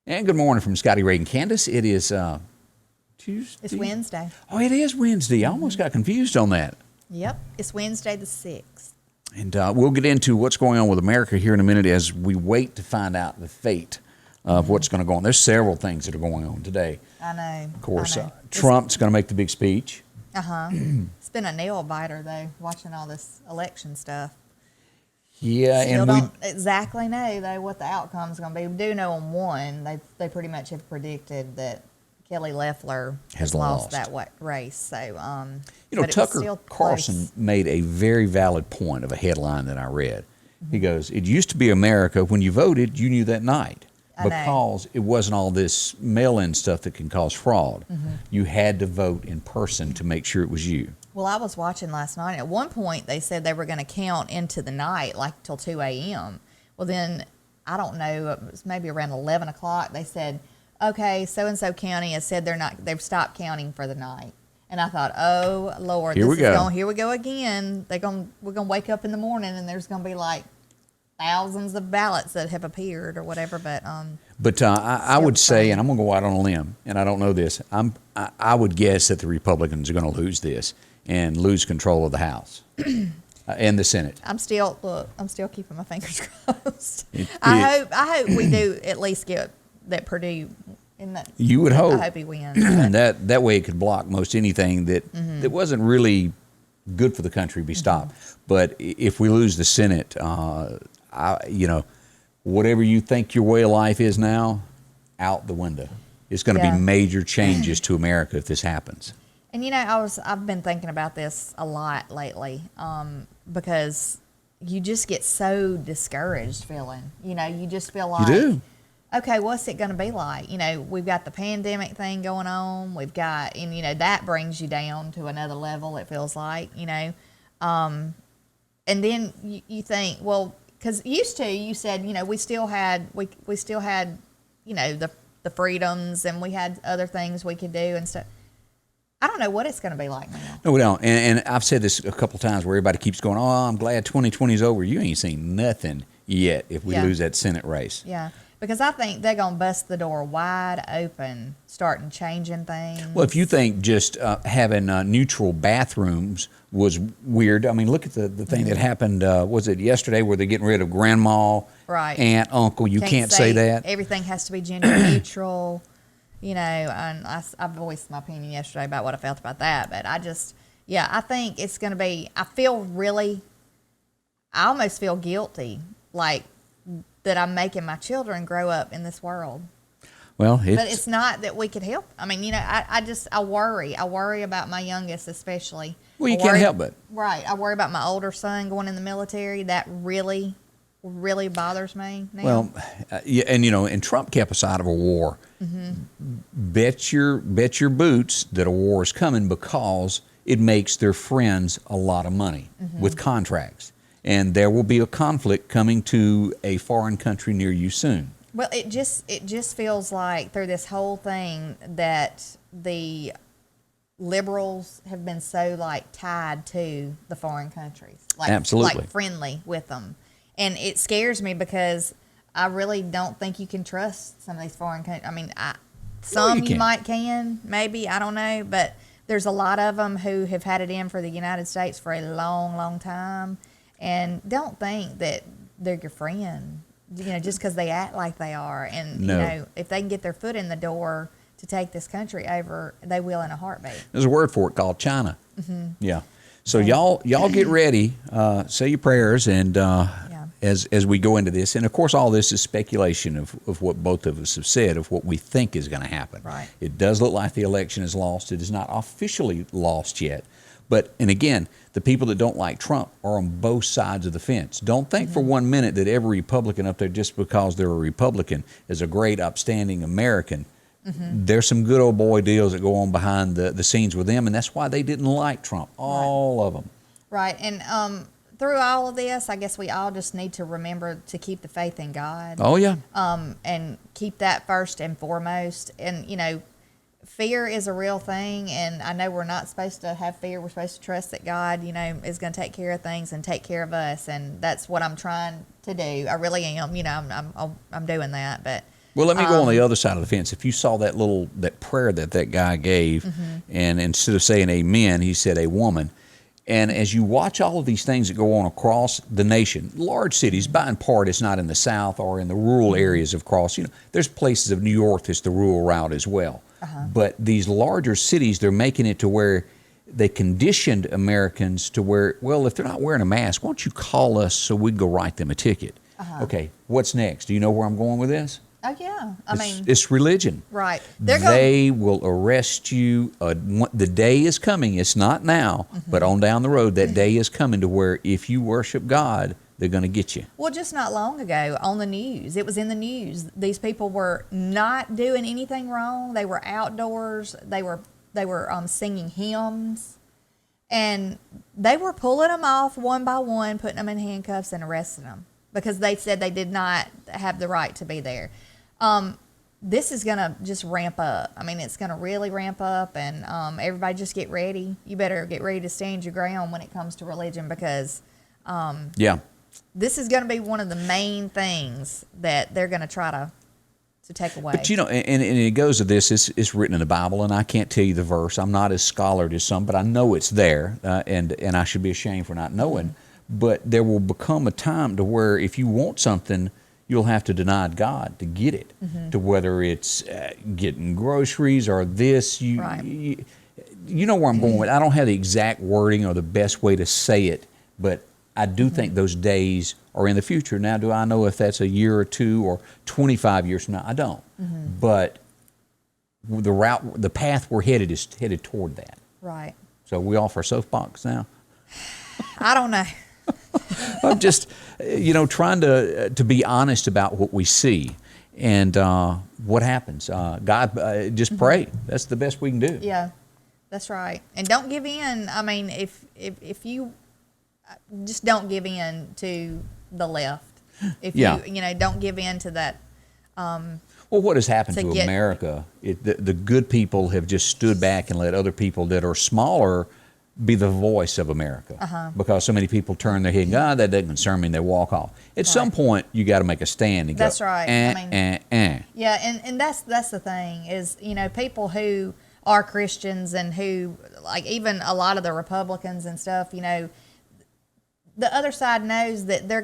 And good morning from Scotty, Ray, and Candace. It is Tuesday. It's Wednesday. Oh, it is Wednesday. I almost got confused on that. Yep. It's Wednesday the 6th. And we'll get into what's going on with America here in a minute as we wait to find out the fate of what's going to go on. There's several things that are going on today. I know. Of course, I know. Trump's going to make the big speech. It's been a nail biter, though, watching all this election stuff. Yeah, Still and we don't exactly know, though, what the outcome's going to be. We do know on one, they pretty much have predicted that Kelly Loeffler has lost that race. So, but Tucker Carlson made a very valid point of a headline that I read. He goes, "It used to be America when you voted, you knew that night because it wasn't all this mail-in stuff that can cause fraud. You had to vote in person to make sure it was you." Well, I was watching last night. At one point, they said they were going to count into the night, like till 2 a.m. Well, then, I don't know, it was maybe around 11 o'clock, they said, okay, so-and-so county has said they've stopped counting for the night. And I thought, oh, Lord, here we go again. We're going to wake up in the morning and there's going to be like thousands of ballots that have appeared or whatever. But I would say, and I'm going to go out on a limb, and I don't know this, I would guess that the Republicans are going to lose this and lose control of the House and the Senate. I'm still keeping my fingers crossed. I hope we do at least get that Purdue in that. You would hope. I hope he wins. that way it could block most anything that wasn't really good for the country be stopped. But if we lose the Senate, whatever you think your way of life is now, out the window. It's going to be major changes to America if this happens. And I've been thinking about this a lot lately because you just get so discouraged feeling. You just feel like, you do. Okay, what's it going to be like? We've got the pandemic thing going on. We've got, and that brings you down to another level, it feels like, and then you think, well, because you said, we still had, the freedoms and we had other things we could do and stuff. I don't know what it's going to be like now. No, we don't. And I've said this a couple times where everybody keeps going, oh, I'm glad 2020 is over. You ain't seen nothing yet if we lose that Senate race. Yeah. Because I think they're going to bust the door wide open, starting changing things. Well, if you think just having neutral bathrooms was weird, I mean, look at the thing that happened, was it yesterday, where they're getting rid of grandma, aunt, uncle. You can't say that. Everything has to be gender neutral, and I voiced my opinion yesterday about what I felt about that. But I think it's going to be, I almost feel guilty, like, that I'm making my children grow up in this world. Well, but it's not that we could help. I mean, I worry. I worry about my youngest especially. Well, you can't help it. Right. I worry about my older son going in the military. That really, really bothers me now. Well, and Trump kept us out of a war. Bet your boots that a war is coming because it makes their friends a lot of money with contracts. And there will be a conflict coming to a foreign country near you soon. Well, it just feels like through this whole thing that the liberals have been so tied to the foreign countries, absolutely friendly with them, and it scares me because I really don't think you can trust some of these foreign countries. I mean, you might can, maybe, I don't know, but there's a lot of them who have had it in for the United States for a long, long time. And don't think that they're your friend, just because they act like they are. And, if they can get their foot in the door to take this country over, they will in a heartbeat. There's a word for it called China. Yeah. So y'all get ready, say your prayers, and as we go into this. And, of course, all this is speculation of what both of us have said, of what we think is going to happen. Right. It does look like the election is lost. It is not officially lost yet. But, and again, the people that don't like Trump are on both sides of the fence. Don't think for 1 minute that every Republican up there, just because they're a Republican, is a great, upstanding American. There's some good old boy deals that go on behind the scenes with them, and that's why they didn't like Trump, all of them. Right, and through all of this, I guess we all just need to remember to keep the faith in God. Oh, yeah. And keep that first and foremost. And, fear is a real thing, and I know we're not supposed to have fear. We're supposed to trust that God, is going to take care of things and take care of us, and that's what I'm trying to do. I really am. I'm doing that, but Well, let me go on the other side of the fence. If you saw that prayer that guy gave, and instead of saying amen, he said a woman. And as you watch all of these things that go on across the nation, large cities, by and part, it's not in the South or in the rural areas of cross. There's places of New York that's the rural route as well. But these larger cities, they're making it to where they conditioned Americans to where, well, if they're not wearing a mask, why don't you call us so we can go write them a ticket? Okay, what's next? Do you know where I'm going with this? Oh, yeah. It's religion. Right. They will arrest you. The day is coming. It's not now, but on down the road, that day is coming to where if you worship God, they're going to get you. Well, just not long ago on the news, it was in the news. These people were not doing anything wrong. They were outdoors. They were singing hymns, and they were pulling them off one by one, putting them in handcuffs and arresting them because they said they did not have the right to be there. This is going to just ramp up. It's going to really ramp up, and everybody just get ready. You better get ready to stand your ground when it comes to religion because this is going to be one of the main things that they're going to try to take away. But and it goes to this. It's written in the Bible, and I can't tell you the verse. I'm not as scholarly as some, but I know it's there, and I should be ashamed for not knowing. But there will become a time to where if you want something, you'll have to deny God to get it. To whether it's getting groceries or this, you know where I'm going with. I don't have the exact wording or the best way to say it, but I do think those days are in the future. Now, do I know if that's a year or two or 25 years from now? I don't. But the path we're headed is headed toward that. Right. So we off our soapbox now? I don't know. I'm just, trying to be honest about what we see and what happens. God, just pray. That's the best we can do. Yeah, that's right. And don't give in. If you just don't give in to the left. If you don't give in to that. Well, what has happened to America? The good people have just stood back and let other people that are smaller be the voice of America because so many people turn their head and go, that doesn't concern me, and they walk off. At some point, you got to make a stand and that's go, right. Yeah, and that's the thing is, people who are Christians and who, like even a lot of the Republicans and stuff, the other side knows that they're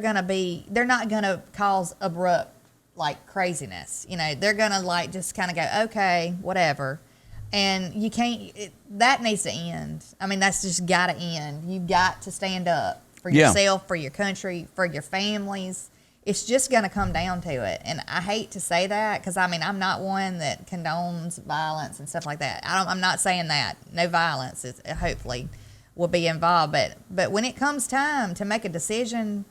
not going to cause abrupt, like, craziness. They're going to, just kind of go, okay, whatever. And you can't, that needs to end. That's just got to end. You've got to stand up for yourself, for your country, for your families. It's just going to come down to it. And I hate to say that because, I'm not one that condones violence and stuff like that. I'm not saying that. No violence is hopefully will be involved. But when it comes time to make a decision,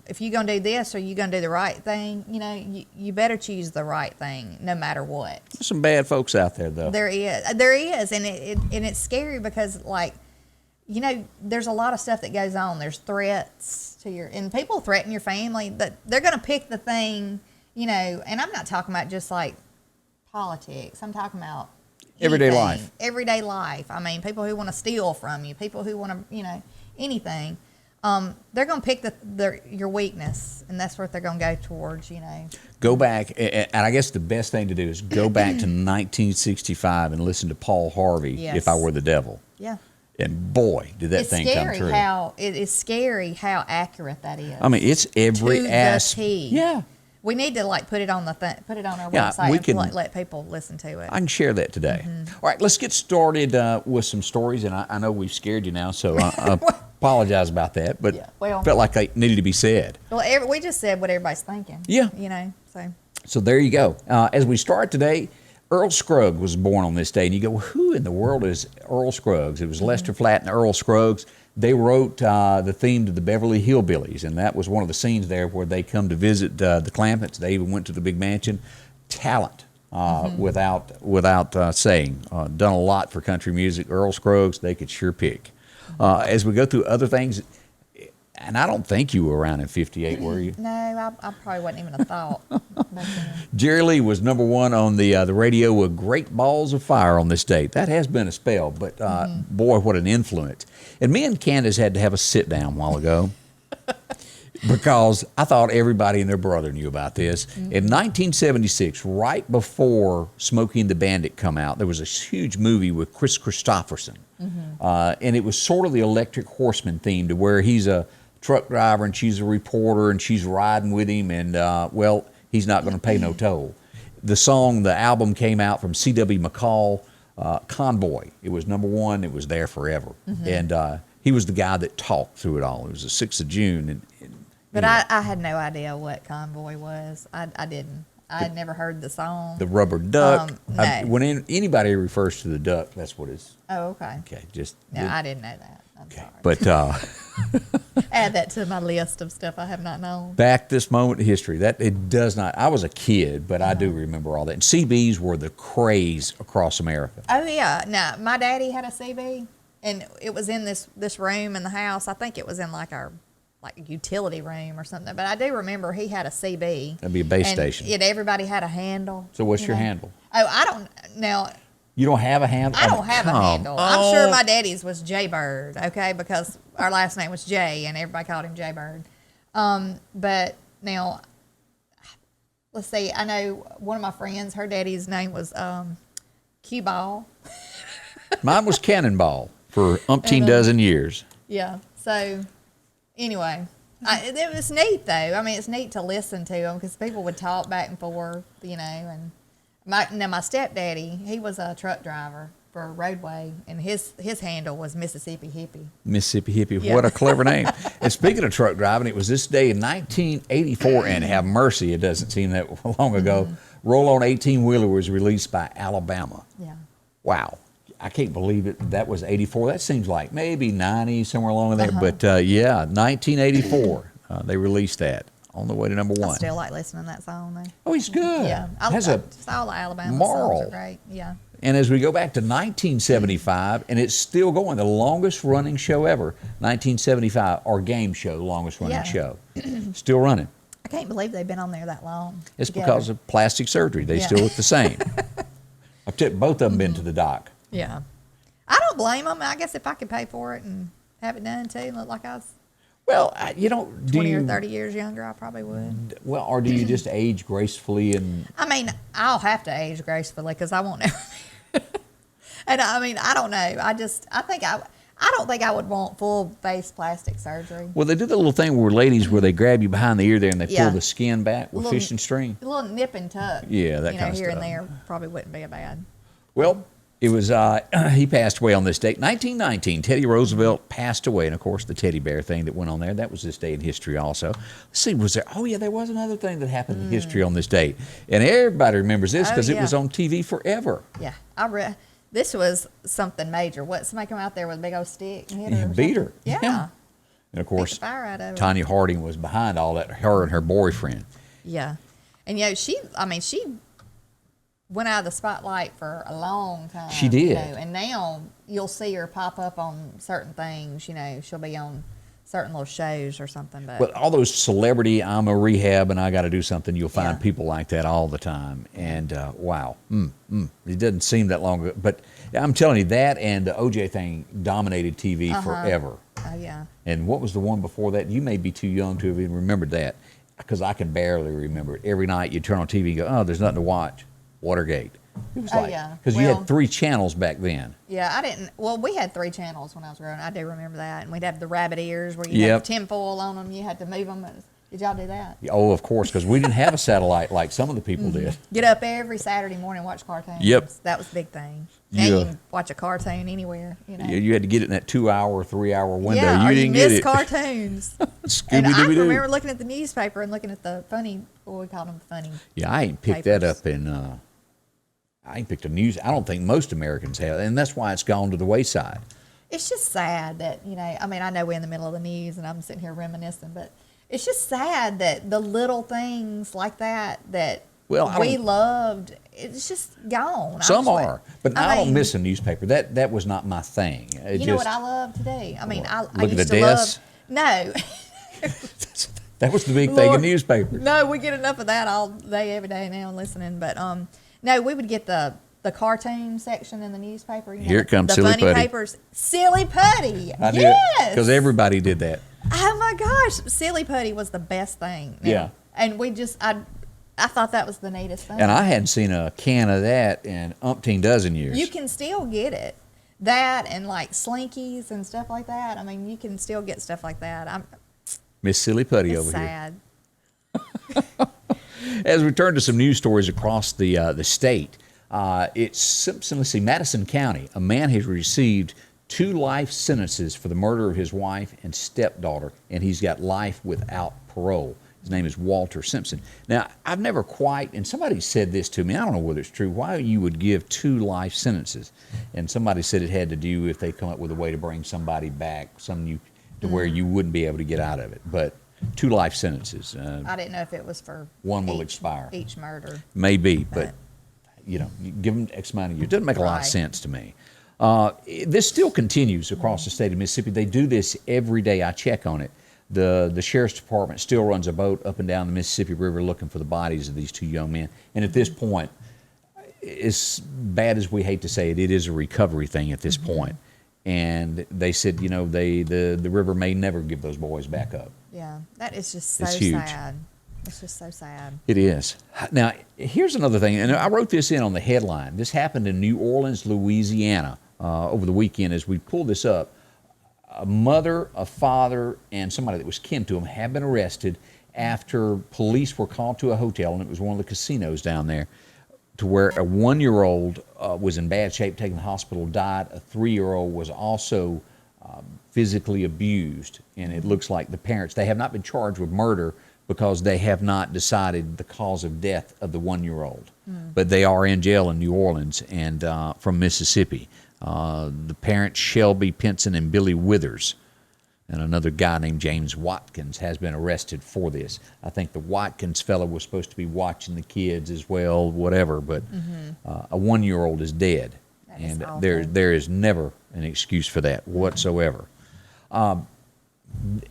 if you're going to do this or you're going to do the right thing, you better choose the right thing no matter what. There's some bad folks out there, though. There is, and it's scary because, there's a lot of stuff that goes on. There's threats to and people threaten your family, but they're going to pick the thing, and I'm not talking about just like politics. I'm talking about everyday life. Everyday life. People who want to steal from you, people who want to, anything. They're going to pick your weakness, and that's what they're going to go towards, Go back, and I guess the best thing to do is go back to 1965 and listen to Paul Harvey, If I Were the Devil. Yeah. And boy, did that thing come true. It is scary how accurate that is. It's every aspect. Yeah. We need to put it on our website and let people listen to it. I can share that today. All right, let's get started with some stories, and I know we've scared you now, so I apologize about that, but felt like they needed to be said. Well, we just said what everybody's thinking. Yeah. So there you go. As we start today, Earl Scruggs was born on this day, and you go, well, who in the world is Earl Scruggs? It was Lester Flatt and Earl Scruggs. They wrote the theme to the Beverly Hillbillies, and that was one of the scenes there where they come to visit the Clampetts. They even went to the big mansion. Talent, without saying. Done a lot for country music. Earl Scruggs, they could sure pick. As we go through other things, and I don't think you were around in 58, were you? No, I probably wasn't even a thought. Jerry Lee was number one on the radio with Great Balls of Fire on this date. That has been a spell, but boy, what an influence. And me and Candace had to have a sit-down a while ago. because I thought everybody and their brother knew about this. In 1976, right before Smokey and the Bandit come out, there was a huge movie with Chris Christopherson. And it was sort of the Electric Horseman theme, to where he's a truck driver and she's a reporter and she's riding with him, and, well, he's not going to pay no toll. The album came out from C.W. McCall, Convoy. It was number one. It was there forever. And he was the guy that talked through it all. It was the 6th of June. But I had no idea what Convoy was. I didn't. I had never heard the song. The rubber duck. No. When anybody refers to the duck, that's what it's. Oh, okay. Okay, I didn't know that. I'm sorry. But add that to my list of stuff I have not known. back this moment in history, that it does not. I was a kid, but I do remember all that. And CBs were the craze across America. Oh yeah. No, my daddy had a CB, and it was in this room in the house. I think it was in like our utility room or something. But I do remember he had a CB. That'd be a base station. Everybody had a handle. So what's your handle? Oh, I don't now. You don't have a handle? I don't have a handle. I'm sure my daddy's was Jaybird, okay, because our last name was Jay, and everybody called him Jaybird. But now, let's see. I know one of my friends, her daddy's name was Cue Ball. Mine was Cannonball for umpteen dozen years. Yeah. So, anyway, it was neat though. I mean, it's neat to listen to them because people would talk back and forth, and. My stepdaddy, he was a truck driver for Roadway, and his handle was Mississippi Hippie. Mississippi Hippie. Yeah. What a clever name. And speaking of truck driving, it was this day in 1984, and have mercy, it doesn't seem that long ago, Roll-On 18-Wheeler was released by Alabama. Yeah. Wow. I can't believe it. That was 84. That seems like maybe 90, somewhere along in there. But, yeah, 1984, they released that. On the way to number one. I still like listening to that song, though. Oh, he's good. Yeah. Has a all the Alabama moral. songs are great. Yeah. And as we go back to 1975, and it's still going, the longest running show ever, 1975, our game show, longest running show. Still running. I can't believe they've been on there that long. It's together. because of plastic surgery. They still look the same. I've took both of them been to the doc. Yeah. I don't blame them. I guess if I could pay for it and have it done too, look like I was Well, you know, 20 or 30 years younger, I probably would. Well, or do you just age gracefully and? I mean, I'll have to age gracefully because I won't ever. And I mean, I don't know. I don't think I would want full face plastic surgery. Well, they do the little thing where they grab you behind the ear there and they pull Yeah. the skin back with fishing string. A little nip and tuck. Yeah, that kind of here stuff. and there probably wouldn't be a bad. Well, it was he passed away on this date, 1919. Teddy Roosevelt passed away, and of course the teddy bear thing that went on there. That was this day in history also. Let's see, was there? Oh yeah, there was another thing that happened in history on this date, and everybody remembers this because it was on TV forever. Yeah, this was something major. What, somebody come out there with a big old stick and hit her? And beat her. Yeah. And of course, Beat the fire out of her. Tanya Harding was behind all that. Her and her boyfriend. Yeah, and she went out of the spotlight for a long time. She did. And now you'll see her pop up on certain things. She'll be on certain little shows or something. But Well, all those celebrity, I'm a rehab and I got to do something, you'll find people like that all the time. And wow, it doesn't seem that long ago. But I'm telling you, that and the OJ thing dominated TV forever. Oh, yeah. And what was the one before that? You may be too young to have even remembered that, because I can barely remember it. Every night you turn on TV and go, oh, there's nothing to watch. Watergate. It was because you had 3 channels back then. Yeah, I didn't. Well, we had 3 channels when I was growing. I do remember that, and we'd have the rabbit ears where you had tinfoil on them. You had to move them. Did y'all do that? Oh, of course, because we didn't have a satellite like some of the people did. Get up every Saturday morning and watch cartoons. Yep. That was the big thing. Now you can watch a cartoon anywhere. You had to get it in that 2-hour or 3-hour window. Yeah, you didn't get it. cartoons. And I remember looking at the newspaper and looking at the funny, what we called them, funny. Yeah, I ain't picked that up in. I ain't picked a news. I don't think most Americans have, and that's why it's gone to the wayside. It's just sad that I mean, I know we're in the middle of the news, and I'm sitting here reminiscing, but it's just sad that the little things like that we loved, it's just gone. Some are, but I don't miss a newspaper. That was not my thing. You know what I love today? I mean, I look used at the to deaths. No. That was the big thing in newspapers. No, we get enough of that all day, every day now, listening. But no, we would get the cartoon section in the newspaper. You know, Here it comes, the Silly funny Putty. Papers. Silly Putty. I did, yes. because everybody did that. Oh my gosh, silly putty was the best thing. Yeah. And I thought that was the neatest thing. And I hadn't seen a can of that in umpteen dozen years. You can still get it. That and like Slinkies and stuff like that. I mean, you can still get stuff like that. Miss Silly Putty It's over sad. here. As we turn to some news stories across the state, it's Simpson. Let's see, Madison County. A man has received 2 life sentences for the murder of his wife and stepdaughter, and he's got life without parole. His name is Walter Simpson. Now, I've never quite, and somebody said this to me, I don't know whether it's true, why you would give 2 life sentences. And somebody said it had to do if they come up with a way to bring somebody back, to where you wouldn't be able to get out of it. But 2 life sentences. I didn't know if it was for one will expire. Each murder. Maybe, but you give them X amount of years. It doesn't make a lot of sense to me. This still continues across the state of Mississippi. They do this every day. I check on it. The sheriff's department still runs a boat up and down the Mississippi River looking for the bodies of these 2 young men. And at this point, as bad as we hate to say it, it is a recovery thing at this point. And they said, the river may never give those boys back up. Yeah, that is just so It's huge. sad. It's just so sad. It is. Now, here's another thing, and I wrote this in on the headline. This happened in New Orleans, Louisiana, over the weekend. As we pulled this up, a mother, a father, and somebody that was kin to them have been arrested after police were called to a hotel, and it was one of the casinos down there, to where a 1-year-old was in bad shape, taken to the hospital, died. A 3-year-old was also physically abused, and it looks like the parents, they have not been charged with murder because they have not decided the cause of death of the 1-year-old. But they are in jail in New Orleans and from Mississippi. The parents, Shelby Pinson and Billy Withers, and another guy named James Watkins has been arrested for this. I think the Watkins fellow was supposed to be watching the kids as well, whatever, but a 1-year-old is dead. That is and awful. there is never an excuse for that whatsoever.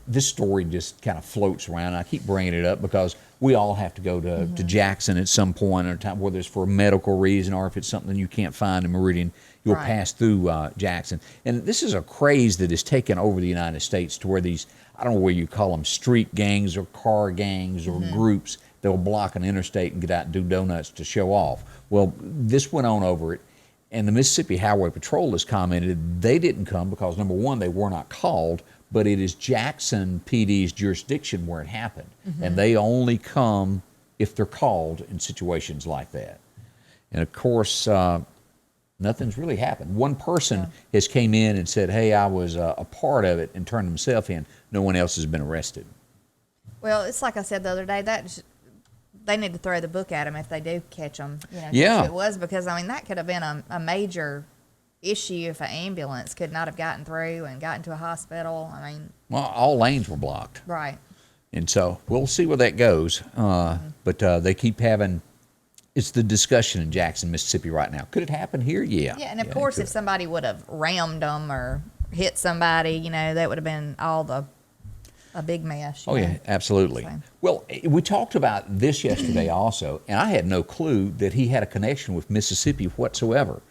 This story just kind of floats around. I keep bringing it up because we all have to go to Jackson at some point in time, whether it's for a medical reason or if it's something you can't find in Meridian, you'll pass through Jackson. And this is a craze that has taken over the United States to where these, I don't know where you call them, street gangs or car gangs or groups, they'll block an interstate and get out and do donuts to show off. Well, this went on over it. And the Mississippi Highway Patrol has commented they didn't come because, number one, they were not called, but it is Jackson PD's jurisdiction where it happened. And they only come if they're called in situations like that. And, of course, nothing's really happened. One person has came in and said, hey, I was a part of it and turned himself in. No one else has been arrested. Well, it's like I said the other day, they need to throw the book at them if they do catch them. Yeah. It was because, I mean, that could have been a major issue if an ambulance could not have gotten through and gotten to a hospital. I mean, well, all lanes were blocked. right. And so we'll see where that goes. But they keep having, it's the discussion in Jackson, Mississippi right now. Could it happen here? Yeah. Yeah, and of course, if somebody would have rammed them or hit somebody, that would have been a big mess. Oh, yeah, absolutely. So. Well, we talked about this yesterday also, and I had no clue that he had a connection with Mississippi whatsoever.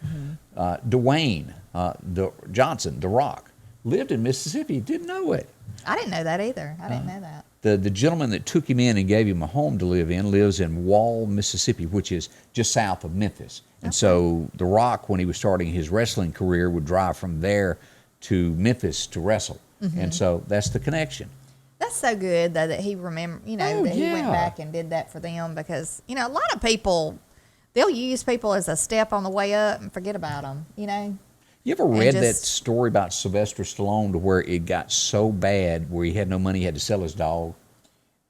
Dwayne Johnson, The Rock, lived in Mississippi. Didn't know it. I didn't know that either. I didn't know that. The gentleman that took him in and gave him a home to live in lives in Wall, Mississippi, which is just south of Memphis. And so The Rock, when he was starting his wrestling career, would drive from there to Memphis to wrestle. And so that's the connection. That's so good, though, that he remembered, he went back and did that for them because, a lot of people, they'll use people as a step on the way up and forget about them, You ever read that story about Sylvester Stallone to where it got so bad where he had no money, he had to sell his dog?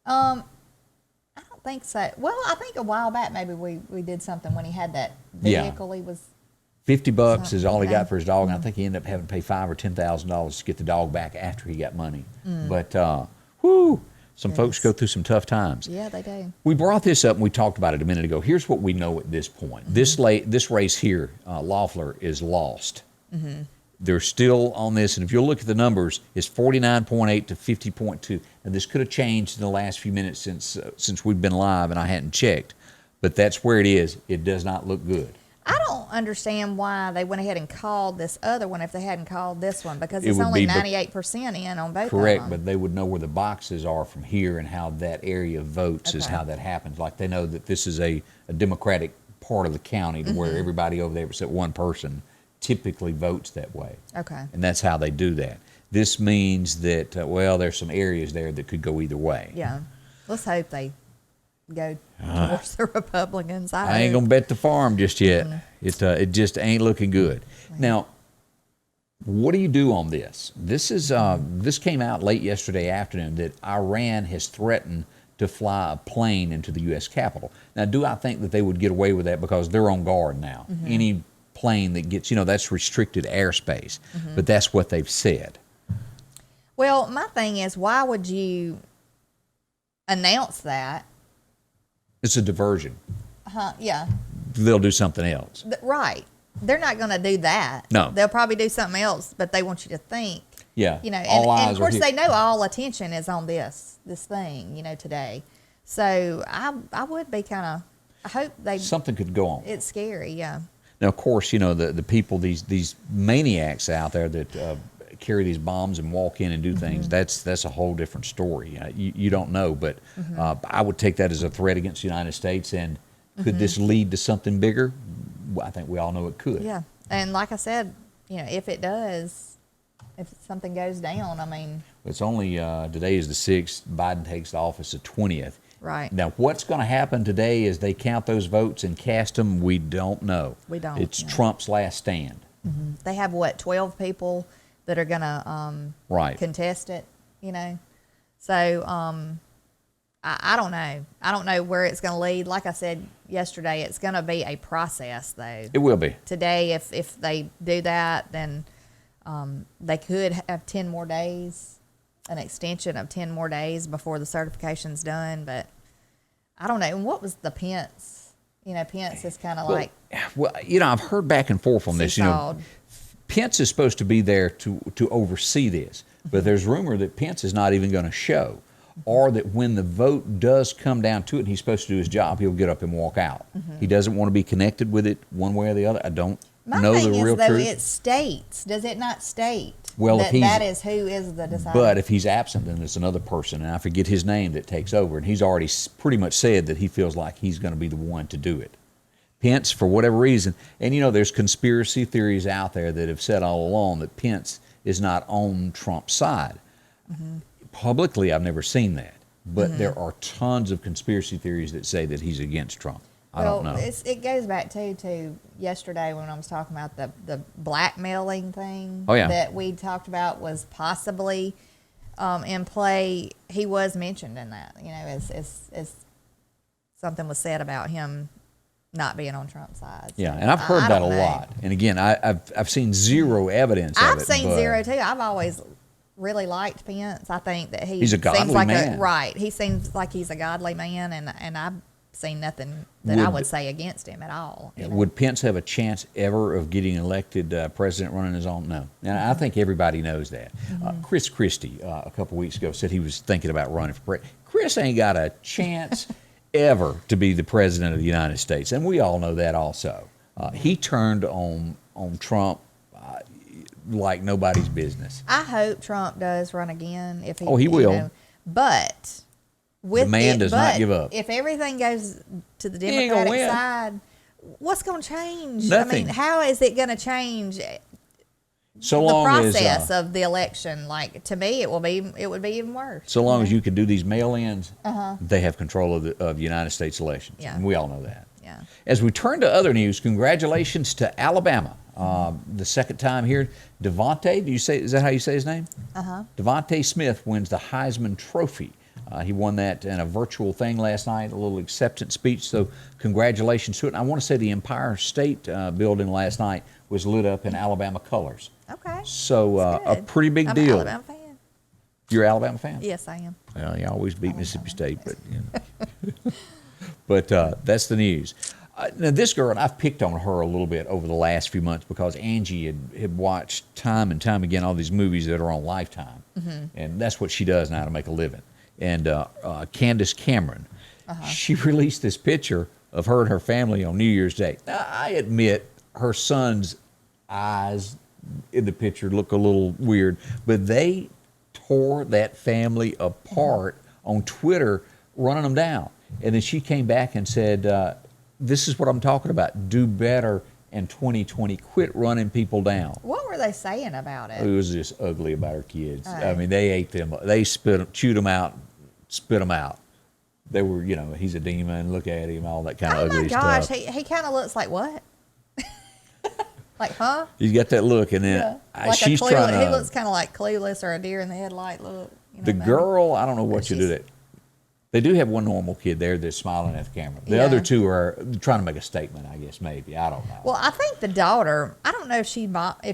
I don't think so. Well, I think a while back maybe we did something when he had that vehicle. He was $50 is all he got for his dog, and I think he ended up having to pay $5,000 or $10,000 to get the dog back after he got money. But some folks go through some tough times. Yeah, they do. We brought this up and we talked about it a minute ago. Here's what we know at this point: this race here, Loeffler, is lost. They're still on this, and if you'll look at the numbers, it's 49.8 to 50.2. Now this could have changed in the last few minutes since we've been live, and I hadn't checked, but that's where it is. It does not look good. I don't understand why they went ahead and called this other one if they hadn't called this one, because It it's would only be 98% in on both Correct, of but them. they would know where the boxes are from here and how that area votes is Okay. how that happens. Like they know that this is a Democratic part of the county to where everybody over there except one person typically votes that way. Okay. And that's how they do that. This means that, well, there's some areas there that could go either way. Yeah. Let's hope they go towards the Republicans. I ain't gonna bet the farm just yet. Mm-hmm. It just ain't looking good. Now, what do you do on this? This is this came out late yesterday afternoon that Iran has threatened to fly a plane into the U.S. Capitol. Now, do I think that they would get away with that because they're on guard now? Any plane that gets, that's restricted airspace. But that's what they've said. Well, my thing is, why would you announce that? It's a diversion. Yeah. They'll do something else. Right. They're not going to do that. No. They'll probably do something else, but they want you to think. Yeah. And all eyes of course are they know all attention is on this thing, today. So I would be kind of, I hope they, something could go on. it's scary, yeah. Now, of course, the people, these maniacs out there that carry these bombs and walk in and do things, that's a whole different story. You don't know, but I would take that as a threat against the United States. And could this lead to something bigger? Well, I think we all know it could. Yeah. And like I said, if it does, if something goes down, I mean. It's only, today is the 6th. Biden takes office the 20th. Right. Now, what's going to happen today as they count those votes and cast them, we don't know. We don't. It's yeah. Trump's last stand. They have, 12 people that are going to Right. contest it, So I don't know. I don't know where it's going to lead. Like I said yesterday, it's going to be a process, though. It will be. Today, if they do that, then they could have 10 more days, an extension of 10 more days before the certification's done. But I don't know. And what was the Pence? Pence is kind of like. Well, I've heard back and forth on this. seesawed. Pence is supposed to be there to oversee this, but there's rumor that Pence is not even going to show, or that when the vote does come down to it and he's supposed to do his job, he'll get up and walk out. He doesn't want to be connected with it one way or the other. I don't know the real My thing truth. is, though, it states. Does it not state Well, if that he's- that is who is the decider? But if he's absent, then it's another person, and I forget his name, that takes over. And he's already pretty much said that he feels like he's going to be the one to do it. Pence, for whatever reason, and there's conspiracy theories out there that have said all along that Pence is not on Trump's side. Publicly, I've never seen that, but there are tons of conspiracy theories that say that he's against Trump. I don't know. It goes back to yesterday when I was talking about the blackmailing thing. Oh, yeah. That we talked about was possibly in play. He was mentioned in that, as something was said about him not being on Trump's side. So Yeah, and I've heard I that a don't know. lot. And again, I've seen zero evidence of it. I've seen but zero too. I've always really liked Pence. I think that He's a seems godly like man. right. He seems like he's a godly man, and I've seen nothing that I would say against him at all. Would Pence have a chance ever of getting elected president running his own? No. And I think everybody knows that. Chris Christie, a couple weeks ago, said he was thinking about running for president. Chris ain't got a chance ever to be the president of the United States, and we all know that also. He turned on Trump like nobody's business. I hope Trump does run again. If he, He will. But with The man does not give up. If everything goes to the ain't gonna Democratic win. side, what's going to change? Nothing. I mean, how is it going to change So the long process as of the election? Like, to me, it would be even worse. so long as you can do these mail-ins, they have control of United States elections, Yeah. and we all know that. Yeah. As we turn to other news, congratulations to Alabama. The second time here, Devontae, is that how you say his name? Devontae Smith wins the Heisman Trophy. He won that in a virtual thing last night, a little acceptance speech, so congratulations to it. And I want to say the Empire State Building last night was lit up in Alabama colors. Okay. So That's a good. pretty big I'm deal. an Alabama fan. You're an Alabama fan? Yes, I am. Well, you always beat Mississippi State, but but that's the news. Now this girl, and I've picked on her a little bit over the last few months because Angie had watched time and time again all these movies that are on Lifetime, and that's what she does now to make a living. And Candace Cameron, she released this picture of her and her family on New Year's Day. Now, I admit her son's eyes in the picture look a little weird, but they tore that family apart on Twitter, running them down. And then she came back and said, this is what I'm talking about. Do better in 2020. Quit running people down. What were they saying about it? It was just ugly about her kids. I mean, they ate them. They chewed them out, spit them out. They were, he's a demon. Look at him, all that kind of ugly stuff. Oh my gosh, he kind of looks like what? Like, huh? He's got that look, and then she's trying to. He looks kind of like Clueless or a deer in the headlight look. The girl, I don't know what you do that. They do have one normal kid there that's smiling at the camera. The other two are trying to make a statement, I guess, maybe. I don't know. Well, I think the daughter, I don't know if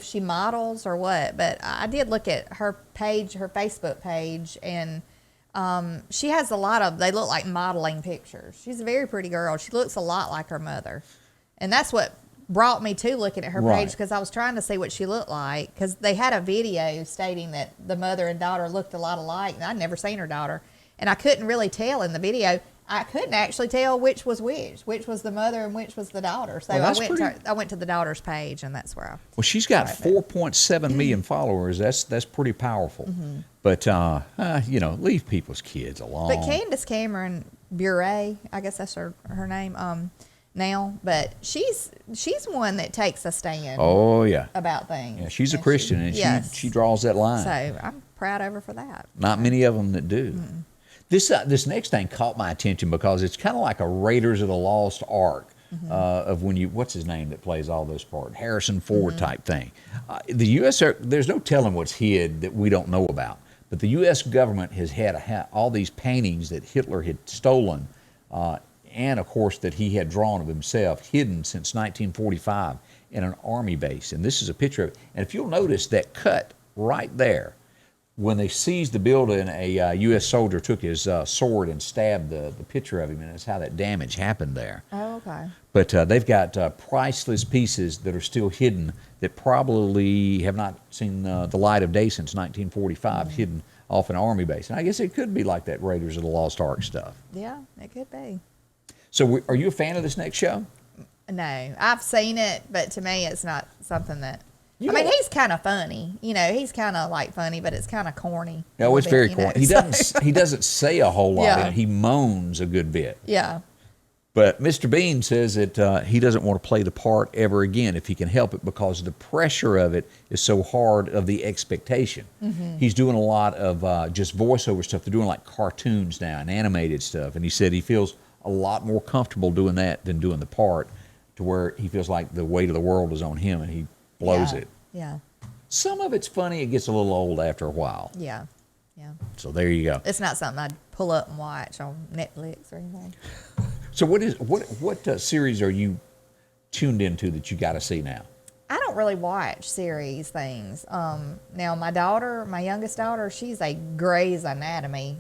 she models or what, but I did look at her page, her Facebook page, and she has a lot of, they look like modeling pictures. She's a very pretty girl. She looks a lot like her mother. And that's what brought me to looking at her page, because I was trying to see what she looked like, because they had a video stating that the mother and daughter looked a lot alike, and I'd never seen her daughter. And I couldn't really tell in the video. I couldn't actually tell which was which was the mother and which was the daughter. So I went to the daughter's page, and that's where I. Well, she's got 4.7 million followers. That's pretty powerful. But leave people's kids alone. But Candace Cameron Bure, I guess that's her name. Now, but she's one that takes a stand. Oh yeah. About things. Yeah, she's a Christian, and she draws that line. So I'm proud of her for that. Not many of them that do. This next thing caught my attention because it's kind of like a Raiders of the Lost Ark of when what's his name that plays all those parts, Harrison Ford type thing. The U.S. There's no telling what's hid that we don't know about, but the U.S. government has had all these paintings that Hitler had stolen, and of course that he had drawn of himself, hidden since 1945 in an army base. And this is a picture of it. And if you'll notice that cut right there, when they seized the building, a U.S. soldier took his sword and stabbed the picture of him, and that's how that damage happened there. Oh, okay. But they've got priceless pieces that are still hidden that probably have not seen the light of day since 1945, hidden off an army base. And I guess it could be like that Raiders of the Lost Ark stuff. Yeah, it could be. So are you a fan of this next show? No, I've seen it, but to me it's not something that... I mean, he's kind of funny. He's kind of like funny, but it's kind of corny. Oh, it's very corny. He doesn't say a whole lot. Yeah. He moans a good bit. Yeah. But Mr. Bean says that he doesn't want to play the part ever again if he can help it, because the pressure of it is so hard, of the expectation. He's doing a lot of just voiceover stuff. They're doing like cartoons now and animated stuff. And he said he feels a lot more comfortable doing that than doing the part, to where he feels like the weight of the world is on him and he blows it. Yeah. Some of it's funny. It gets a little old after a while. Yeah. Yeah. So there you go. It's not something I'd pull up and watch on Netflix or anything. So what series are you tuned into that you got to see now? I don't really watch series things. Now my youngest daughter, she's a Grey's Anatomy,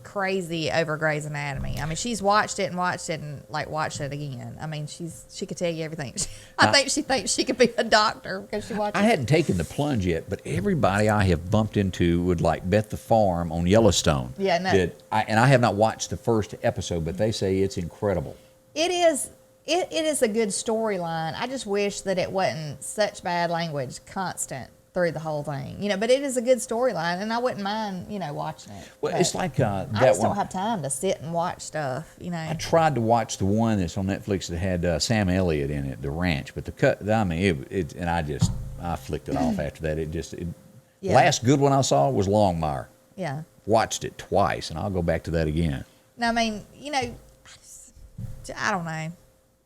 crazy over Grey's Anatomy. I mean, she's watched it and watched it again. I mean, she could tell you everything. I think she thinks she could be a doctor because she watches. I hadn't taken the plunge yet, but everybody I have bumped into would like Bet the Farm on Yellowstone. Yeah, no. And I have not watched the first episode, but they say it's incredible. It is. It is a good storyline. I just wish that it wasn't such bad language constant through the whole thing. But it is a good storyline, and I wouldn't mind, watching it. Well, it's like that I just don't have time to sit and watch stuff, I tried to watch the one that's on Netflix that had Sam Elliott in it, The Ranch, but and I flicked it off after that. Last good one I saw was Longmire. Yeah. Watched it twice, and I'll go back to that again. Now, I mean, I don't know.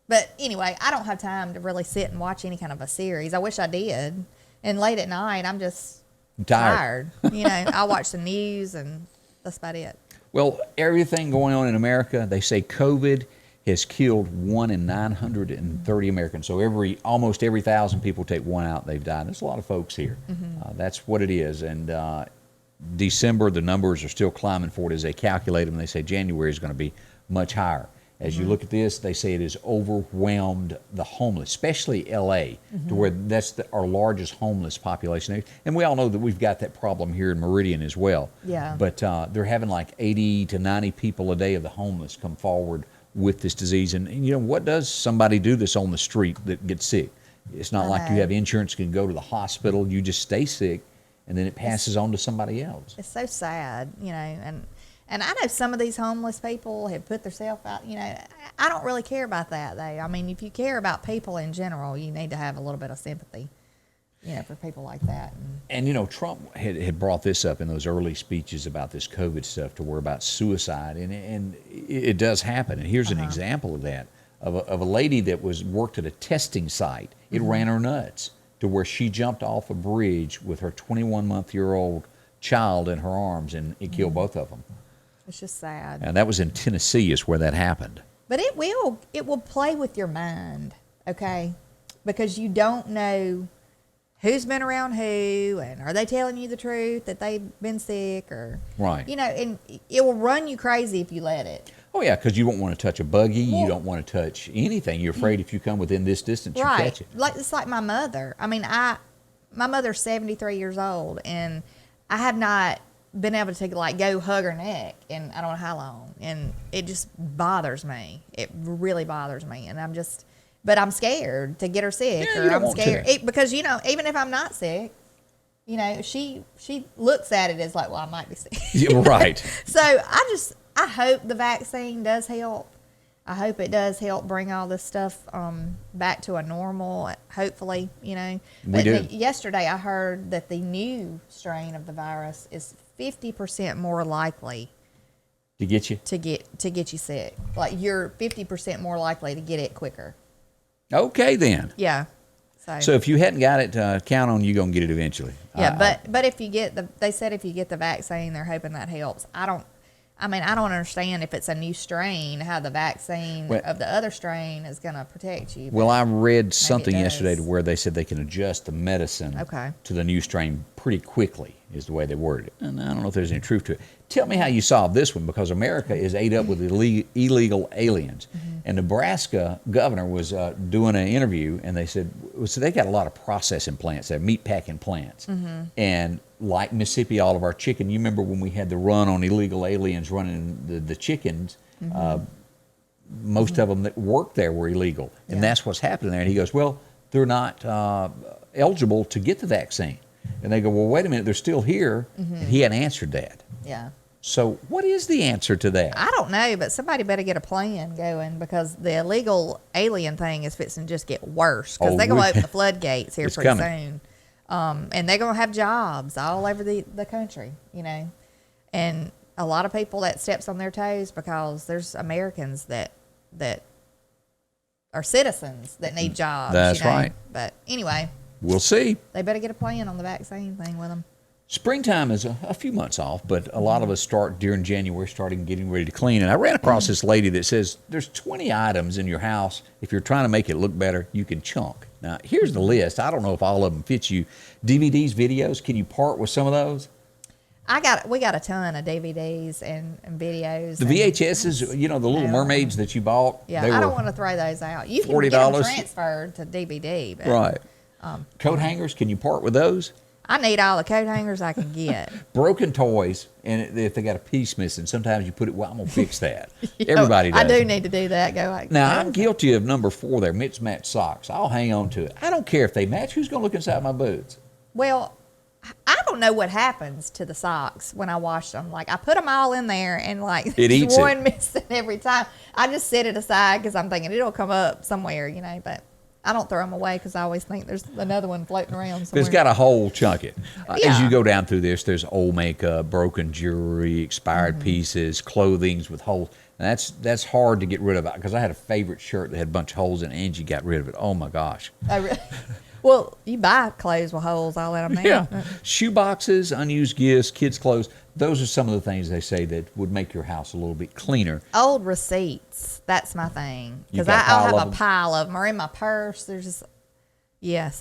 But anyway, I don't have time to really sit and watch any kind of a series. I wish I did. And late at night, I'm just tired. I watch the news, and that's about it. Well, everything going on in America, they say COVID has killed 1 in 930 Americans. So almost every 1,000 people take one out, they've died. There's a lot of folks here. That's what it is. And December, the numbers are still climbing for it as they calculate them. They say January is going to be much higher. As you look at this, they say it has overwhelmed the homeless, especially L.A., to where that's our largest homeless population. And we all know that we've got that problem here in Meridian as well. Yeah. But they're having like 80 to 90 people a day of the homeless come forward with this disease. And you know, what does somebody do that's on the street that gets sick? It's not like you have insurance, can go to the hospital. You just stay sick, and then it passes on to somebody else. It's so sad, you know. And I know some of these homeless people have put themselves out. You know, I don't really care about that, though. I mean, if you care about people in general, you need to have a little bit of sympathy, you know, for people like that. And you know, Trump had brought this up in those early speeches about this COVID stuff, to where about suicide, and it does happen. And here's an example of that, of a lady that worked at a testing site. It ran her nuts to where she jumped off a bridge with her 21-month-old child in her arms, and it killed both of them. It's just sad. And that was in Tennessee, is where that happened. But it will play with your mind, okay? Because you don't know who's been around who, and are they telling you the truth that they've been sick, or right? You know, and it will run you crazy if you let it. Oh yeah, because you don't want to touch a buggy. Well, you don't want to touch anything. You're afraid if you come within this distance, you catch it. Like it's like my mother. I mean, my mother's 73 years old, and I have not been able to like go hug her neck in I don't know how long, and it just bothers me. It really bothers me, and but I'm scared to get her sick, yeah, or I'm scared because you know, even if I'm not sick, you know, she looks at it as like, well, I might be sick. Yeah, right. So I hope the vaccine does help. I hope it does help bring all this stuff back to a normal, hopefully, you know. We do. Yesterday I heard that the new strain of the virus is 50% more likely to get you you sick. Like you're 50% more likely to get it quicker. Okay, then. Yeah. So if you hadn't got it, count on you going to get it eventually. Yeah, but if you get they said if you get the vaccine, they're hoping that helps. I don't understand if it's a new strain, how the vaccine of the other strain is going to protect you. Well, I read something yesterday to where they said they can adjust the medicine to the new strain pretty quickly, is the way they worded it. And I don't know if there's any truth to it. Tell me how you solve this one, because America is ate up with illegal aliens. And Nebraska governor was doing an interview, and they said, so they got a lot of processing plants, they're meat packing plants. And like Mississippi, all of our chicken, you remember when we had the run on illegal aliens running the chickens, most of them that worked there were illegal. And that's what's happening there. And he goes, well, they're not eligible to get the vaccine. And they go, well, wait a minute, they're still here. And he hadn't answered that. Yeah. So what is the answer to that? I don't know, but somebody better get a plan going, because the illegal alien thing is fixing to just get worse, because they're going to open the floodgates here pretty soon. And they're going to have jobs all over the country, you know. And a lot of people that steps on their toes, because there's Americans that are citizens that need jobs. That's right. But anyway. We'll see. They better get a plan on the vaccine thing with them. Springtime is a few months off, but a lot of us start during January, getting ready to clean. And I ran across this lady that says there's 20 items in your house. If you're trying to make it look better, you can chunk. Now, here's the list. I don't know if all of them fit you. DVDs, videos, can you part with some of those? We got a ton of DVDs and videos. The VHSs, you know, the Little Mermaids that you bought. Yeah, I don't want to throw those out. You can $40. get them transferred to DVD. But, right. Coat hangers, can you part with those? I need all the coat hangers I can get. Broken toys, and if they got a piece missing, sometimes you put it, well, I'm going to fix that. Everybody does. I do need to do that. Now, I'm guilty of number 4 there, mismatched socks. I'll hang on to it. I don't care if they match. Who's going to look inside my boots? Well, I don't know what happens to the socks when I wash them. Like, I put them all in there, and like, there's one missing every time. I just set it aside because I'm thinking it'll come up somewhere, you know, but I don't throw them away because I always think there's another one floating around somewhere. It's got a hole, chunk it. As you go down through this, there's old makeup, broken jewelry, expired pieces, clothings with holes. And that's hard to get rid of, because I had a favorite shirt that had a bunch of holes in it. Angie got rid of it. Oh, my gosh. Oh, really? Well, you buy clothes with holes, I'll let them know. Yeah. Shoe boxes, unused gifts, kids' clothes. Those are some of the things they say that would make your house a little bit cleaner. Old receipts. That's my thing. Because I'll have a pile of them. Or in my purse. There's just,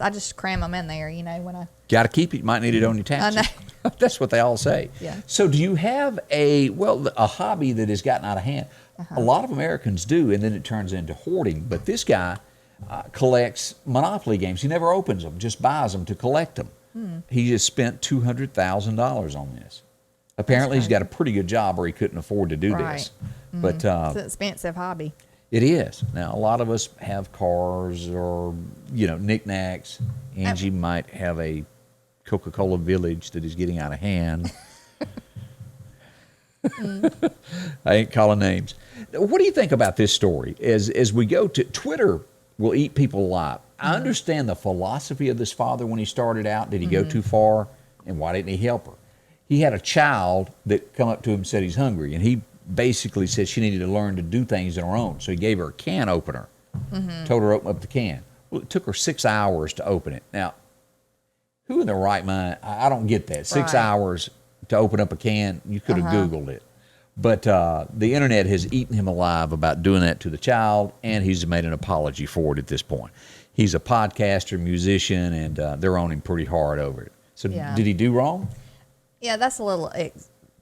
I just cram them in there, you know, when I. Got to keep it. You might need it on your taxes. I know. That's what they all say. Yeah. So do you have a hobby that has gotten out of hand? A lot of Americans do, and then it turns into hoarding. But this guy collects Monopoly games. He never opens them, just buys them to collect them. He just spent $200,000 on this. Apparently, he's got a pretty good job, or he couldn't afford to do this. But it's an expensive hobby. It is. Now, a lot of us have cars or, knickknacks. Angie might have a Coca-Cola Village that is getting out of hand. I ain't calling names. What do you think about this story? As we go to Twitter, will eat people alive. I understand the philosophy of this father when he started out. Did he go too far? And why didn't he help her? He had a child that come up to him and said he's hungry, and he basically said she needed to learn to do things on her own. So he gave her a can opener, told her to open up the can. Well, it took her 6 hours to open it. Now, who in their right mind? I don't get that. 6 hours to open up a can. You could have Googled it. But the internet has eaten him alive about doing that to the child, and he's made an apology for it at this point. He's a podcaster, musician, and they're on him pretty hard over it. So did he do wrong? Yeah, that's a little,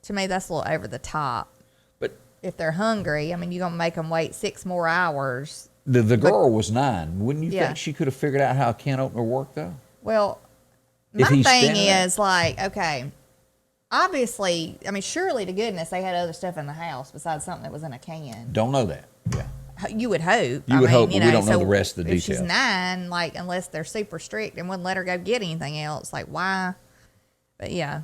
to me, that's a little over the top. But if they're hungry, I mean, you're going to make them wait 6 more hours. The girl was 9. Wouldn't you think she could have figured out how a can opener worked, though? Well, my thing is like, okay, obviously, I mean, surely to goodness they had other stuff in the house besides something that was in a can. Don't know that. Yeah. You would hope. You would hope, but we don't know the rest of the if details. She's 9, like, unless they're super strict and wouldn't let her go get anything else, like, why? But yeah,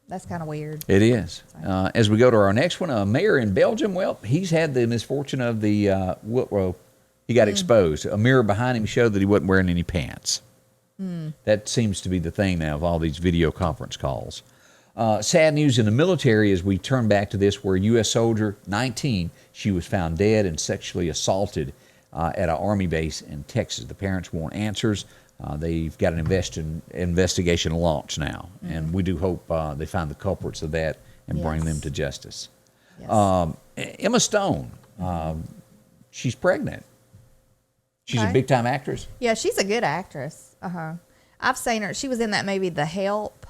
that's kind of weird. It is. As we go to our next one, a mayor in Belgium, well, he's had the misfortune of he got exposed. A mirror behind him showed that he wasn't wearing any pants. That seems to be the thing now of all these video conference calls. Sad news in the military as we turn back to this, where a U.S. soldier, 19, she was found dead and sexually assaulted at an Army base in Texas. The parents want answers. They've got an investigation launched now, and we do hope they find the culprits of that and bring them to justice. Yes. Emma Stone, she's pregnant. She's a big-time actress. Yeah, she's a good actress. I've seen her. She was in that movie, The Help.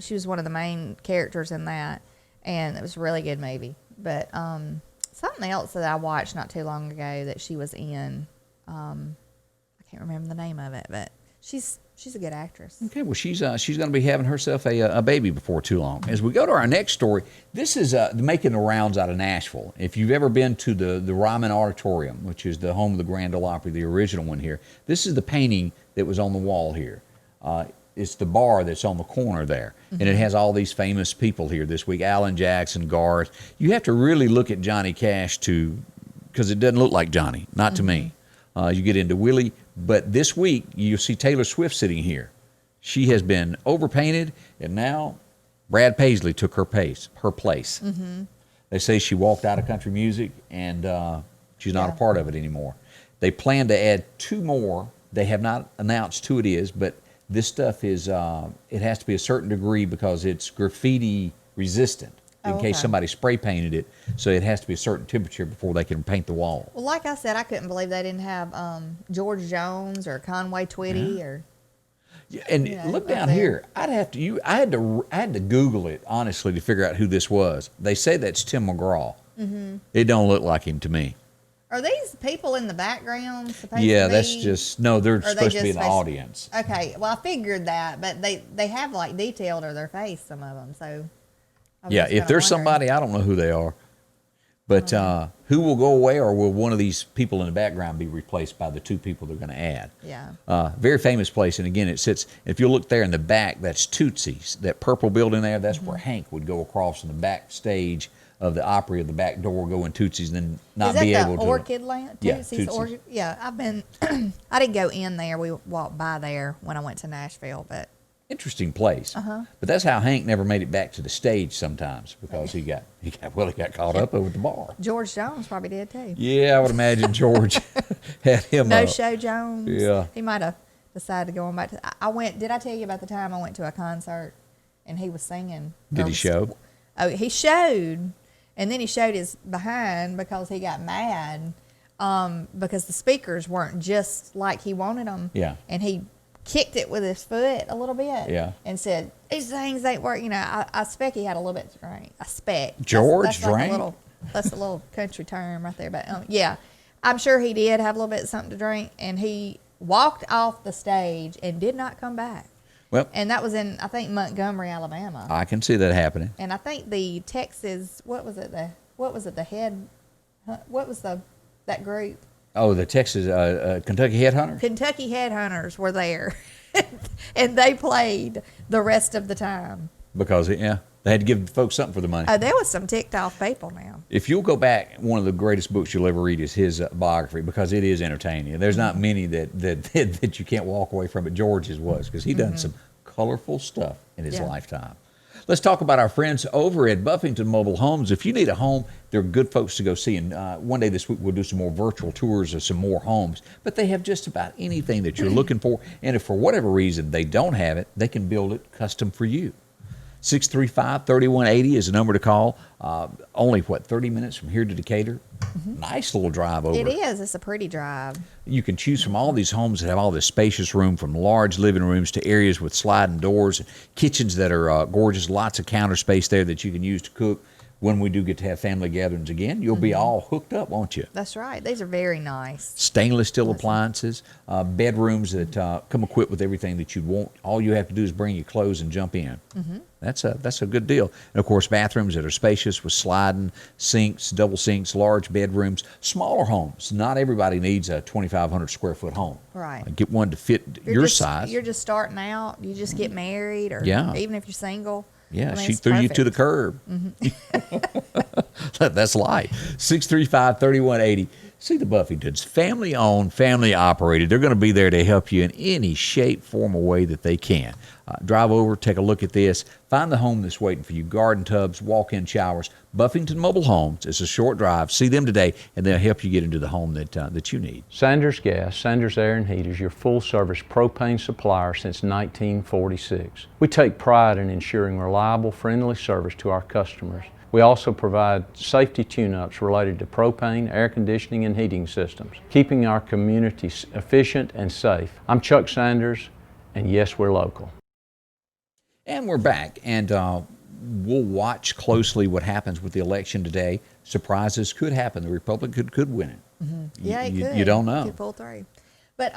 She was one of the main characters in that, and it was a really good movie. But something else that I watched not too long ago that she was in, I can't remember the name of it, but she's a good actress. Okay, well, she's going to be having herself a baby before too long. As we go to our next story, this is making the rounds out of Nashville. If you've ever been to the Ryman Auditorium, which is the home of the Grand Ole Opry, the original one here, this is the painting that was on the wall here. It's the bar that's on the corner there, and it has all these famous people here this week: Alan Jackson, Garth. You have to really look at Johnny Cash because it doesn't look like Johnny, not to me. You get into Willie, but this week you'll see Taylor Swift sitting here. She has been overpainted, and now Brad Paisley took her place. They say she walked out of country music, and she's not a part of it anymore. They plan to add 2 more. They have not announced who it is, but this stuff is, it has to be a certain degree because it's graffiti resistant in case somebody spray painted it. So it has to be a certain temperature before they can paint the wall. Well, like I said, I couldn't believe they didn't have George Jones or Conway Twitty or. Yeah, and look down here. I had to Google it honestly to figure out who this was. They say that's Tim McGraw. It don't look like him to me. Are these people in the background supposed to be? That's just, no, they're supposed to be in the audience. Okay, well, I figured that, but they have, like, detailed their face, some of them, so. Yeah, if there's somebody, I don't know who they are. But who will go away, or will one of these people in the background be replaced by the 2 people they're going to add? Yeah. Very famous place, and again, it sits, if you look there in the back, that's Tootsie's. That purple building there, that's where Hank would go across in the backstage of the Opry, of the back door, go in Tootsie's, and then not be able to. Is that the Orchid Land? Tootsie's Orchid? Yeah, I've been, I didn't go in there. We walked by there when I went to Nashville, but. Interesting place. But that's how Hank never made it back to the stage sometimes, because he got caught up over the bar. George Jones probably did too. Yeah, I would imagine George had him. No Show Jones. Yeah. He might have decided to go on back to. Did I tell you about the time I went to a concert and he was singing? Did he show? Oh, he showed. And then he showed his behind because he got mad because the speakers weren't just like he wanted them. Yeah. And he kicked it with his foot a little bit. Yeah. And said, these things ain't work. You know, I expect he had a little bit to drink. I expect. George drank? Like that's a little country term right there. But yeah, I'm sure he did have a little bit of something to drink. And he walked off the stage and did not come back. Well, and that was in, I think, Montgomery, Alabama. I can see that happening. And I think the Texas, what was it, the that group. Oh, the Texas, Kentucky Headhunters? Kentucky Headhunters were there, and they played the rest of the time. Because, yeah, they had to give folks something for the money. Oh, there was some ticked off people now. If you'll go back, one of the greatest books you'll ever read is his biography, because it is entertaining. There's not many that you can't walk away from, but George's was, because he done some colorful stuff in his lifetime. Let's talk about our friends over at Buffington Mobile Homes. If you need a home, they're good folks to go see. And one day this week, we'll do some more virtual tours of some more homes. But they have just about anything that you're looking for. And if for whatever reason they don't have it, they can build it custom for you. 635-3180 is the number to call. Only, 30 minutes from here to Decatur? Nice little drive over. It is. It's a pretty drive. You can choose from all these homes that have all this spacious room, from large living rooms to areas with sliding doors, and kitchens that are gorgeous, lots of counter space there that you can use to cook. When we do get to have family gatherings again, you'll be all hooked up, won't you? That's right. These are very nice. Stainless steel appliances, bedrooms that come equipped with everything that you'd want. All you have to do is bring your clothes and jump in. That's a good deal. And of course, bathrooms that are spacious with sliding sinks, double sinks, large bedrooms, smaller homes. Not everybody needs a 2,500 square foot home. Right. Get one to fit your size. You're just starting out. You just get married, or even if you're single. Yeah, I mean, she it's threw you perfect. to the curb. That's life. 635-3180. See the Buffingtons, family owned, family operated. They're going to be there to help you in any shape, form, or way that they can. Drive over, take a look at this. Find the home that's waiting for you. Garden tubs, walk-in showers. Buffington Mobile Homes. It's a short drive. See them today, and they'll help you get into the home that you need. Sanders Gas, Sanders Air and Heat is your full-service propane supplier since 1946. We take pride in ensuring reliable, friendly service to our customers. We also provide safety tune-ups related to propane, air conditioning, and heating systems, keeping our community efficient and safe. I'm Chuck Sanders, and yes, we're local. And we're back, and we'll watch closely what happens with the election today. Surprises could happen. The Republican could win it. Yeah, it could. You don't It know. could pull through. But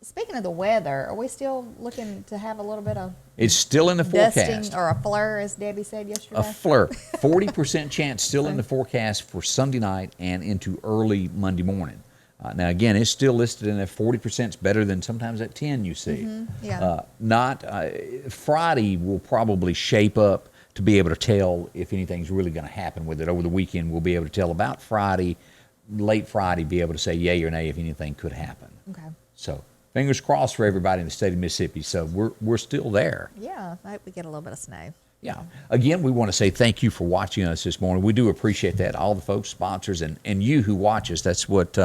speaking of the weather, are we still looking to have a little bit of It's still in the forecast. dusting or a flur, as Debbie said yesterday? A flare. 40% chance still in the forecast for Sunday night and into early Monday morning. Now, again, it's still listed in that 40% is better than sometimes that 10 you see. Yeah. Friday will probably shape up to be able to tell if anything's really going to happen with it. Over the weekend, we'll be able to tell about Friday, late Friday, be able to say yay or nay if anything could happen. Okay. So fingers crossed for everybody in the state of Mississippi. So we're still there. Yeah, I hope we get a little bit of snow. Yeah. Again, we want to say thank you for watching us this morning. We do appreciate that. All the folks, sponsors, and you who watch us, that's what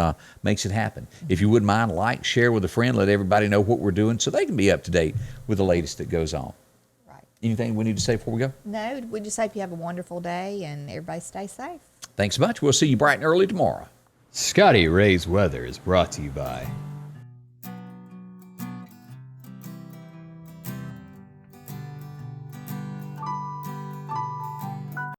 makes it happen. If you wouldn't mind, like, share with a friend, let everybody know what we're doing so they can be up to date with the latest that goes on. Right. Anything we need to say before we go? No, we just hope you have a wonderful day and everybody stay safe. Thanks much. We'll see you bright and early tomorrow. Scotty Ray's Weather is brought to you by